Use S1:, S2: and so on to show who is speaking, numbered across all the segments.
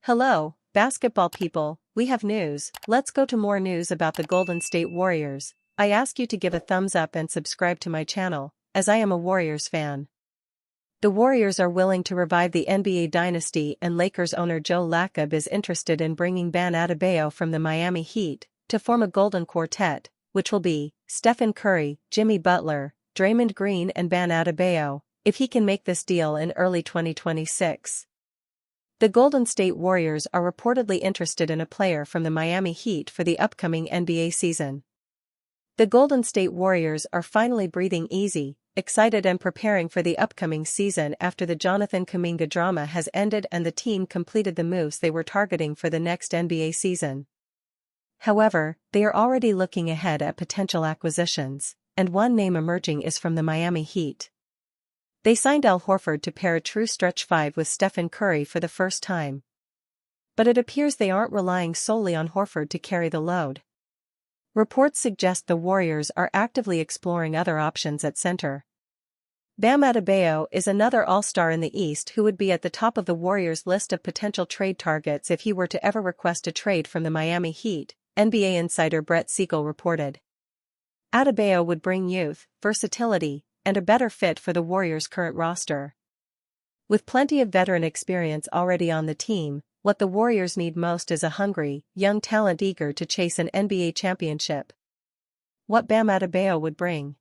S1: Hello, basketball people, we have news. Let's go to more news about the Golden State Warriors. I ask you to give a thumbs up and subscribe to my channel, as I am a Warriors fan. The Warriors are willing to revive the NBA dynasty, and Lakers owner Joe Lacob is interested in bringing Bam Adebayo from the Miami Heat to form a Golden Quartet, which will be Stephen Curry, Jimmy Butler, Draymond Green and Bam Adebayo, if he can make this deal in early 2026. The Golden State Warriors are reportedly interested in a player from the Miami Heat for the upcoming NBA season. The Golden State Warriors are finally breathing easy, excited and preparing for the upcoming season after the Jonathan Kuminga drama has ended and the team completed the moves they were targeting for the next NBA season. However, they are already looking ahead at potential acquisitions, and one name emerging is from the Miami Heat. They signed Al Horford to pair a true stretch five with Stephen Curry for the first time. But it appears they aren't relying solely on Horford to carry the load. Reports suggest the Warriors are actively exploring other options at center. Bam Adebayo is another all-star in the East who would be at the top of the Warriors' list of potential trade targets if he were to ever request a trade from the Miami Heat, NBA insider Brett Siegel reported. Adebayo would bring youth, versatility, and a better fit for the Warriors' current roster. With plenty of veteran experience already on the team, what the Warriors need most is a hungry, young talent eager to chase an NBA championship. What Bam Adebayo would bring.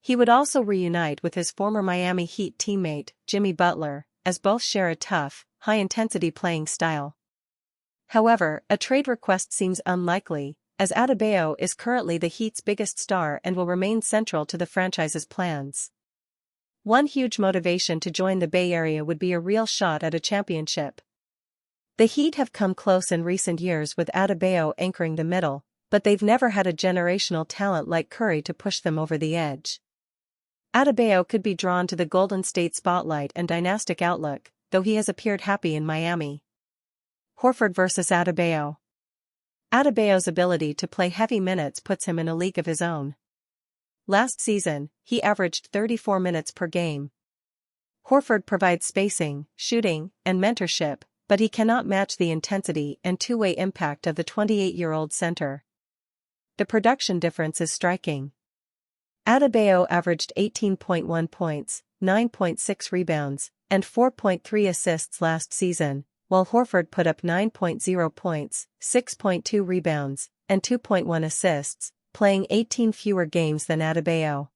S1: He would also reunite with his former Miami Heat teammate, Jimmy Butler, as both share a tough, high-intensity playing style. However, a trade request seems unlikely, as Adebayo is currently the Heat's biggest star and will remain central to the franchise's plans. One huge motivation to join the Bay Area would be a real shot at a championship. The Heat have come close in recent years with Adebayo anchoring the middle, but they've never had a generational talent like Curry to push them over the edge. Adebayo could be drawn to the Golden State spotlight and dynastic outlook, though he has appeared happy in Miami. Horford vs. Adebayo. Adebayo's ability to play heavy minutes puts him in a league of his own. Last season, he averaged 34 minutes per game. Horford provides spacing, shooting, and mentorship, but he cannot match the intensity and two-way impact of the 28-year-old center. The production difference is striking. Adebayo averaged 18.1 points, 9.6 rebounds, and 4.3 assists last season, while Horford put up 9.0 points, 6.2 rebounds, and 2.1 assists, playing 18 fewer games than Adebayo.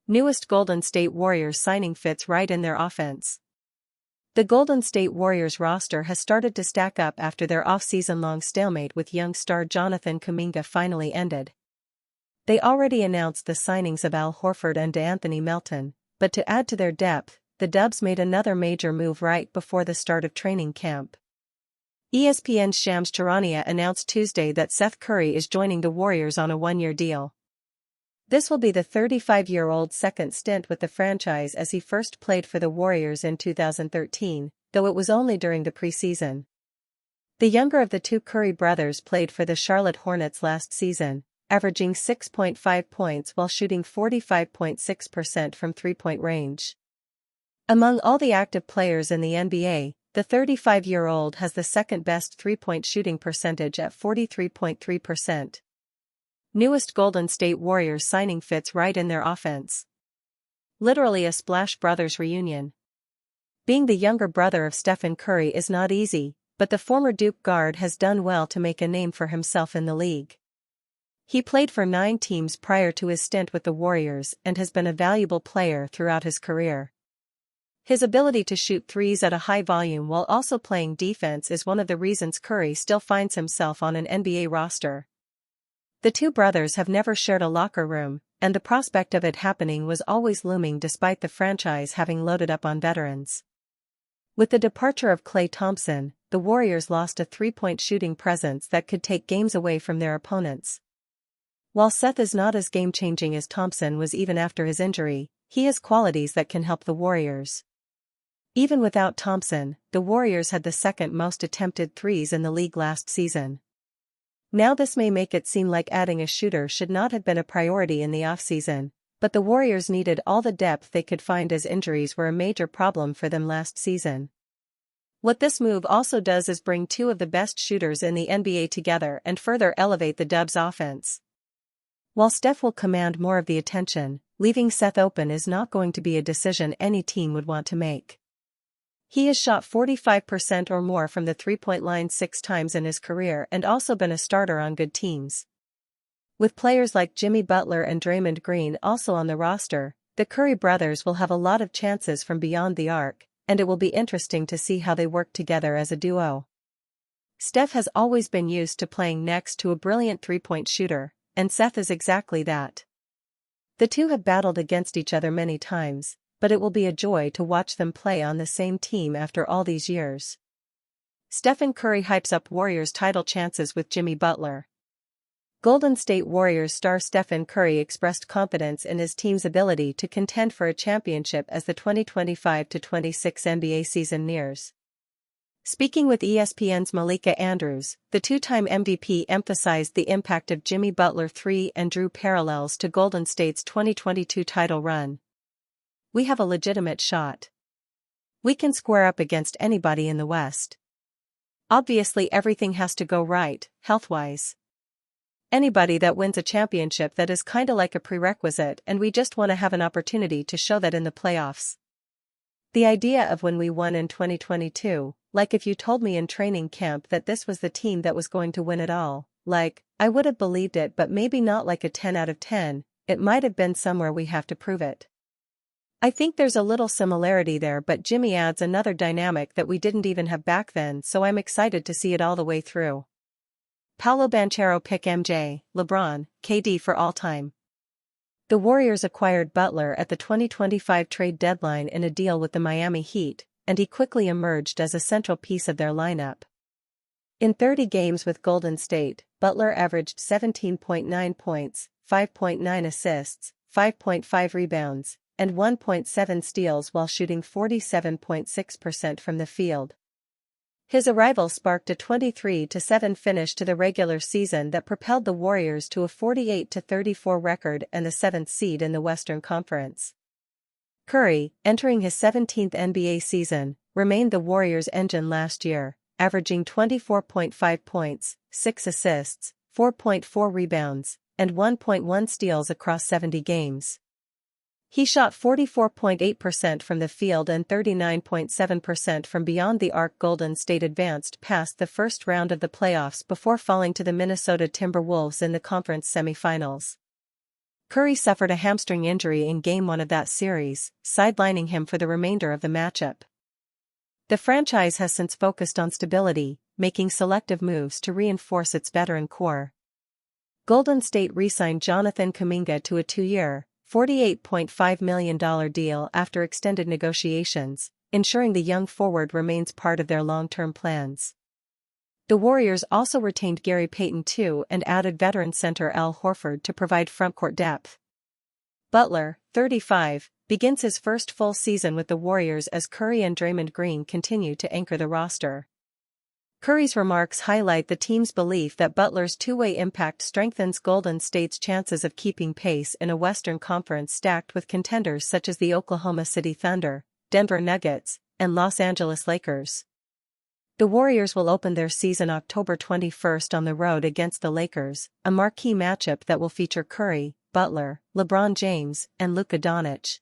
S1: Newest Golden State Warriors signing fits right in their offense. The Golden State Warriors roster has started to stack up after their off-season-long stalemate with young star Jonathan Kuminga finally ended. They already announced the signings of Al Horford and DeAnthony Melton, but to add to their depth, the Dubs made another major move right before the start of training camp. ESPN's Shams Charania announced Tuesday that Seth Curry is joining the Warriors on a one-year deal. This will be the 35-year-old's second stint with the franchise as he first played for the Warriors in 2013, though it was only during the preseason. The younger of the two Curry brothers played for the Charlotte Hornets last season, averaging 6.5 points while shooting 45.6% from three-point range. Among all the active players in the NBA, the 35-year-old has the second-best three-point shooting percentage at 43.3%. Newest Golden State Warriors signing fits right in their offense. Literally a Splash Brothers reunion. Being the younger brother of Stephen Curry is not easy, but the former Duke guard has done well to make a name for himself in the league. He played for 9 teams prior to his stint with the Warriors and has been a valuable player throughout his career. His ability to shoot threes at a high volume while also playing defense is one of the reasons Curry still finds himself on an NBA roster. The two brothers have never shared a locker room, and the prospect of it happening was always looming despite the franchise having loaded up on veterans. With the departure of Klay Thompson, the Warriors lost a three-point shooting presence that could take games away from their opponents. While Seth is not as game-changing as Thompson was even after his injury, he has qualities that can help the Warriors. Even without Thompson, the Warriors had the second most attempted threes in the league last season. Now this may make it seem like adding a shooter should not have been a priority in the offseason, but the Warriors needed all the depth they could find as injuries were a major problem for them last season. What this move also does is bring two of the best shooters in the NBA together and further elevate the Dubs' offense. While Steph will command more of the attention, leaving Seth open is not going to be a decision any team would want to make. He has shot 45% or more from the three-point line 6 times in his career and also been a starter on good teams. With players like Jimmy Butler and Draymond Green also on the roster, the Curry brothers will have a lot of chances from beyond the arc, and it will be interesting to see how they work together as a duo. Steph has always been used to playing next to a brilliant three-point shooter, and Seth is exactly that. The two have battled against each other many times, but it will be a joy to watch them play on the same team after all these years. Stephen Curry hypes up Warriors' title chances with Jimmy Butler. Golden State Warriors star Stephen Curry expressed confidence in his team's ability to contend for a championship as the 2025-26 NBA season nears. Speaking with ESPN's Malika Andrews, the two-time MVP emphasized the impact of Jimmy Butler III and drew parallels to Golden State's 2022 title run. "We have a legitimate shot. We can square up against anybody in the West. Obviously everything has to go right, health-wise. Anybody that wins a championship, that is kinda like a prerequisite, and we just want to have an opportunity to show that in the playoffs. The idea of when we won in 2022, like if you told me in training camp that this was the team that was going to win it all, like, I would have believed it, but maybe not like a 10 out of 10, it might have been somewhere we have to prove it." I think there's a little similarity there, but Jimmy adds another dynamic that we didn't even have back then, so I'm excited to see it all the way through. Paolo Banchero pick MJ, LeBron, KD for all-time. The Warriors acquired Butler at the 2025 trade deadline in a deal with the Miami Heat, and he quickly emerged as a central piece of their lineup. In 30 games with Golden State, Butler averaged 17.9 points, 5.9 assists, 5.5 rebounds, and 1.7 steals while shooting 47.6% from the field. His arrival sparked a 23-7 finish to the regular season that propelled the Warriors to a 48-34 record and the 7th seed in the Western Conference. Curry, entering his 17th NBA season, remained the Warriors' engine last year, averaging 24.5 points, 6 assists, 4.4 rebounds, and 1.1 steals across 70 games. He shot 44.8% from the field and 39.7% from beyond the arc. Golden State advanced past the first round of the playoffs before falling to the Minnesota Timberwolves in the conference semifinals. Curry suffered a hamstring injury in Game 1 of that series, sidelining him for the remainder of the matchup. The franchise has since focused on stability, making selective moves to reinforce its veteran core. Golden State re-signed Jonathan Kuminga to a 2-year, $48.5 million deal after extended negotiations, ensuring the young forward remains part of their long-term plans. The Warriors also retained Gary Payton II and added veteran center Al Horford to provide frontcourt depth. Butler, 35, begins his first full season with the Warriors as Curry and Draymond Green continue to anchor the roster. Curry's remarks highlight the team's belief that Butler's two-way impact strengthens Golden State's chances of keeping pace in a Western Conference stacked with contenders such as the Oklahoma City Thunder, Denver Nuggets, and Los Angeles Lakers. The Warriors will open their season October 21 on the road against the Lakers, a marquee matchup that will feature Curry, Butler, LeBron James, and Luka Doncic.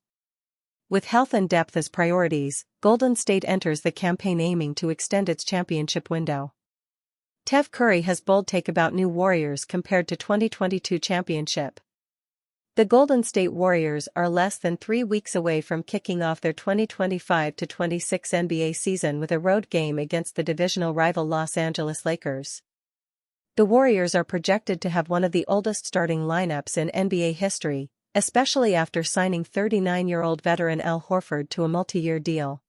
S1: With health and depth as priorities, Golden State enters the campaign aiming to extend its championship window. Tev Curry has bold take about new Warriors compared to 2022 championship. The Golden State Warriors are less than 3 weeks away from kicking off their 2025-26 NBA season with a road game against the divisional rival Los Angeles Lakers. The Warriors are projected to have one of the oldest starting lineups in NBA history, especially after signing 39-year-old veteran Al Horford to a multi-year deal.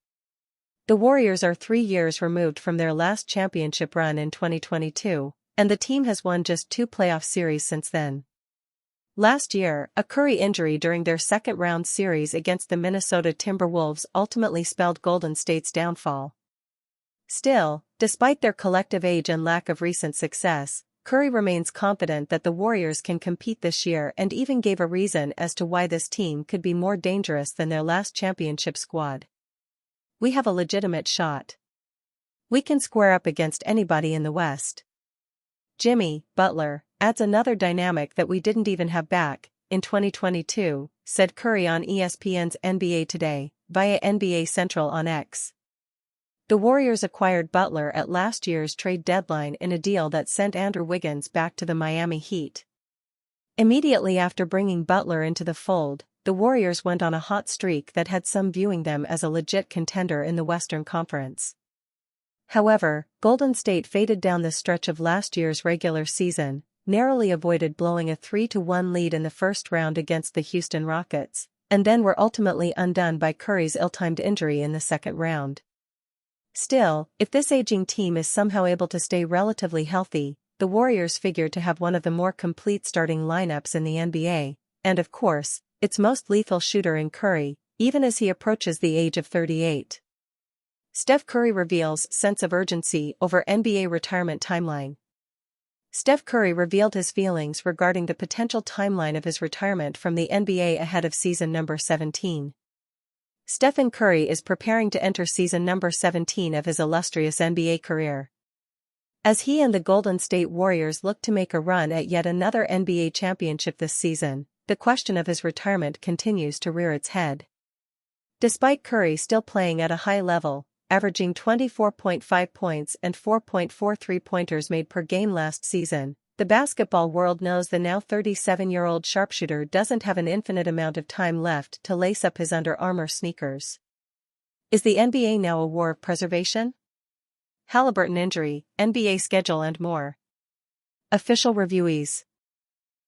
S1: The Warriors are 3 years removed from their last championship run in 2022, and the team has won just 2 playoff series since then. Last year, a Curry injury during their second-round series against the Minnesota Timberwolves ultimately spelled Golden State's downfall. Still, despite their collective age and lack of recent success, Curry remains confident that the Warriors can compete this year and even gave a reason as to why this team could be more dangerous than their last championship squad. "We have a legitimate shot. We can square up against anybody in the West. Jimmy Butler adds another dynamic that we didn't even have back in 2022, said Curry on ESPN's NBA Today, via NBA Central on X. The Warriors acquired Butler at last year's trade deadline in a deal that sent Andrew Wiggins back to the Miami Heat. Immediately after bringing Butler into the fold, the Warriors went on a hot streak that had some viewing them as a legit contender in the Western Conference. However, Golden State faded down the stretch of last year's regular season, narrowly avoided blowing a 3-1 lead in the first round against the Houston Rockets, and then were ultimately undone by Curry's ill-timed injury in the second round. Still, if this aging team is somehow able to stay relatively healthy, the Warriors figure to have one of the more complete starting lineups in the NBA, and of course, its most lethal shooter in Curry, even as he approaches the age of 38. Steph Curry reveals sense of urgency over NBA retirement timeline. Steph Curry revealed his feelings regarding the potential timeline of his retirement from the NBA ahead of season number 17. Stephen Curry is preparing to enter season number 17 of his illustrious NBA career. As he and the Golden State Warriors look to make a run at yet another NBA championship this season, the question of his retirement continues to rear its head. Despite Curry still playing at a high level, averaging 24.5 points and 4.4 three-pointers made per game last season, the basketball world knows the now 37-year-old sharpshooter doesn't have an infinite amount of time left to lace up his Under Armour sneakers. Is the NBA now a war of preservation? Halliburton injury, NBA schedule and more. Official reviewees.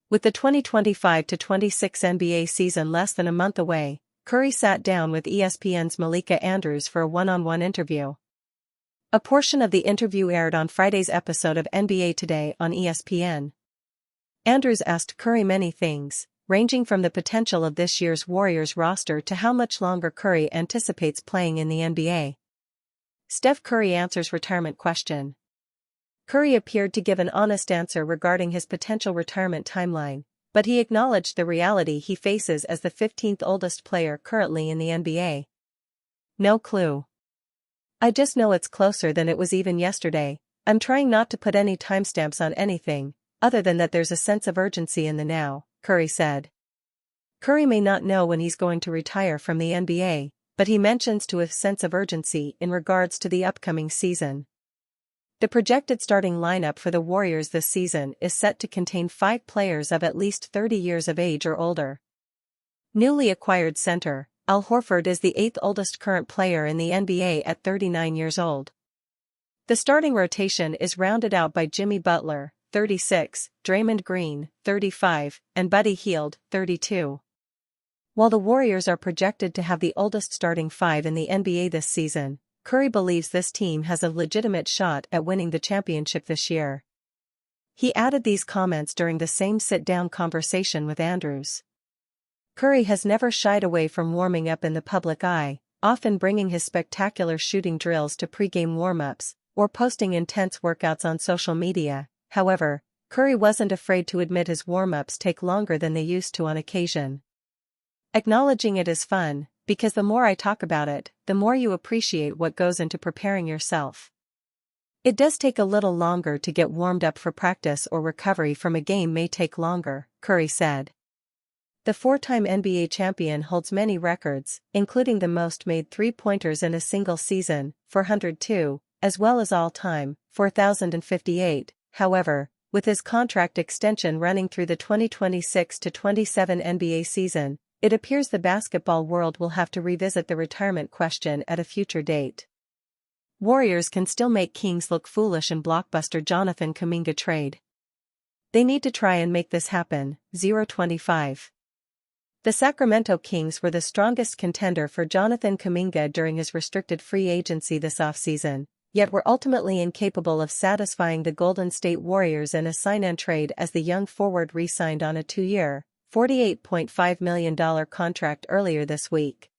S1: With the 2025-26 NBA season less than a month away, Curry sat down with ESPN's Malika Andrews for a one-on-one interview. A portion of the interview aired on Friday's episode of NBA Today on ESPN. Andrews asked Curry many things, ranging from the potential of this year's Warriors roster to how much longer Curry anticipates playing in the NBA. Steph Curry answers retirement question. Curry appeared to give an honest answer regarding his potential retirement timeline, but he acknowledged the reality he faces as the 15th oldest player currently in the NBA. No clue. I just know it's closer than it was even yesterday. I'm trying not to put any timestamps on anything, other than that there's a sense of urgency in the now, Curry said. Curry may not know when he's going to retire from the NBA, but he mentions to a sense of urgency in regards to the upcoming season. The projected starting lineup for the Warriors this season is set to contain 5 players of at least 30 years of age or older. Newly acquired center, Al Horford is the 8th oldest current player in the NBA at 39 years old. The starting rotation is rounded out by Jimmy Butler, 36, Draymond Green, 35, and Buddy Hield, 32. While the Warriors are projected to have the oldest starting 5 in the NBA this season, Curry believes this team has a legitimate shot at winning the championship this year. He added these comments during the same sit-down conversation with Andrews. Curry has never shied away from warming up in the public eye, often bringing his spectacular shooting drills to pre-game warm-ups, or posting intense workouts on social media. However, Curry wasn't afraid to admit his warm-ups take longer than they used to on occasion. Acknowledging it is fun, because the more I talk about it, the more you appreciate what goes into preparing yourself. It does take a little longer to get warmed up for practice, or recovery from a game may take longer, Curry said. The 4-time NBA champion holds many records, including the most made three-pointers in a single season, 402, as well as all-time, 4,058. However, with his contract extension running through the 2026-27 NBA season, it appears the basketball world will have to revisit the retirement question at a future date. Warriors can still make Kings look foolish in blockbuster Jonathan Kuminga trade. They need to try and make this happen. 0-25. The Sacramento Kings were the strongest contender for Jonathan Kuminga during his restricted free agency this offseason, yet were ultimately incapable of satisfying the Golden State Warriors in a sign-and trade as the young forward re-signed on a 2-year, $48.5 million contract earlier this week.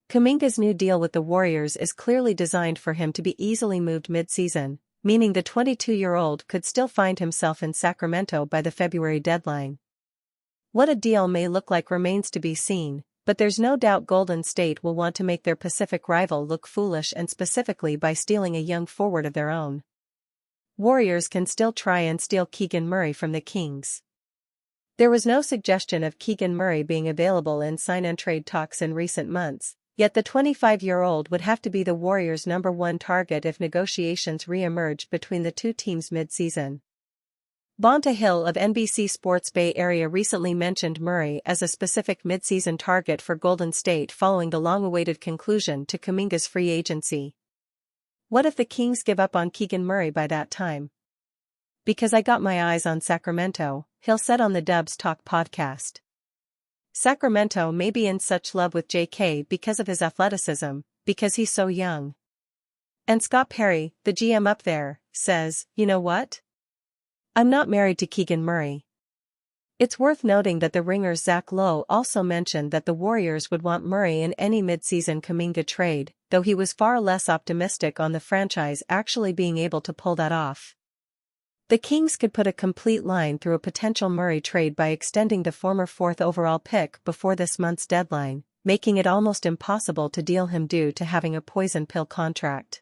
S1: Kuminga's new deal with the Warriors is clearly designed for him to be easily moved mid-season, meaning the 22-year-old could still find himself in Sacramento by the February deadline. What a deal may look like remains to be seen, but there's no doubt Golden State will want to make their Pacific rival look foolish, and specifically by stealing a young forward of their own. Warriors can still try and steal Keegan Murray from the Kings. There was no suggestion of Keegan Murray being available in sign-and-trade talks in recent months, yet the 25-year-old would have to be the Warriors' #1 target if negotiations re-emerge between the two teams mid-season. Bonta Hill of NBC Sports Bay Area recently mentioned Murray as a specific mid-season target for Golden State following the long-awaited conclusion to Kuminga's free agency. What if the Kings give up on Keegan Murray by that time? Because I got my eyes on Sacramento, Hill said on the Dubs Talk podcast. Sacramento may be in such love with JK because of his athleticism, because he's so young. And Scott Perry, the GM up there, says, "You know what? I'm not married to Keegan Murray." It's worth noting that the Ringer's Zach Lowe also mentioned that the Warriors would want Murray in any mid-season Kuminga trade, though he was far less optimistic on the franchise actually being able to pull that off. The Kings could put a complete line through a potential Murray trade by extending the former 4th overall pick before this month's deadline, making it almost impossible to deal him due to having a poison pill contract.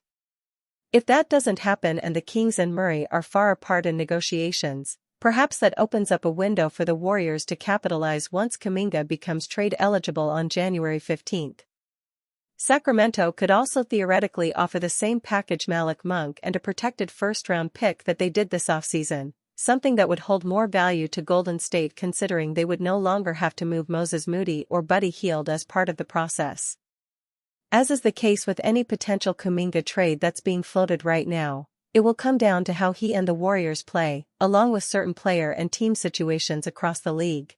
S1: If that doesn't happen and the Kings and Murray are far apart in negotiations, perhaps that opens up a window for the Warriors to capitalize once Kuminga becomes trade eligible on January 15. Sacramento could also theoretically offer the same package Malik Monk and a protected first-round pick that they did this offseason, something that would hold more value to Golden State considering they would no longer have to move Moses Moody or Buddy Hield as part of the process. As is the case with any potential Kuminga trade that's being floated right now, it will come down to how he and the Warriors play, along with certain player and team situations across the league.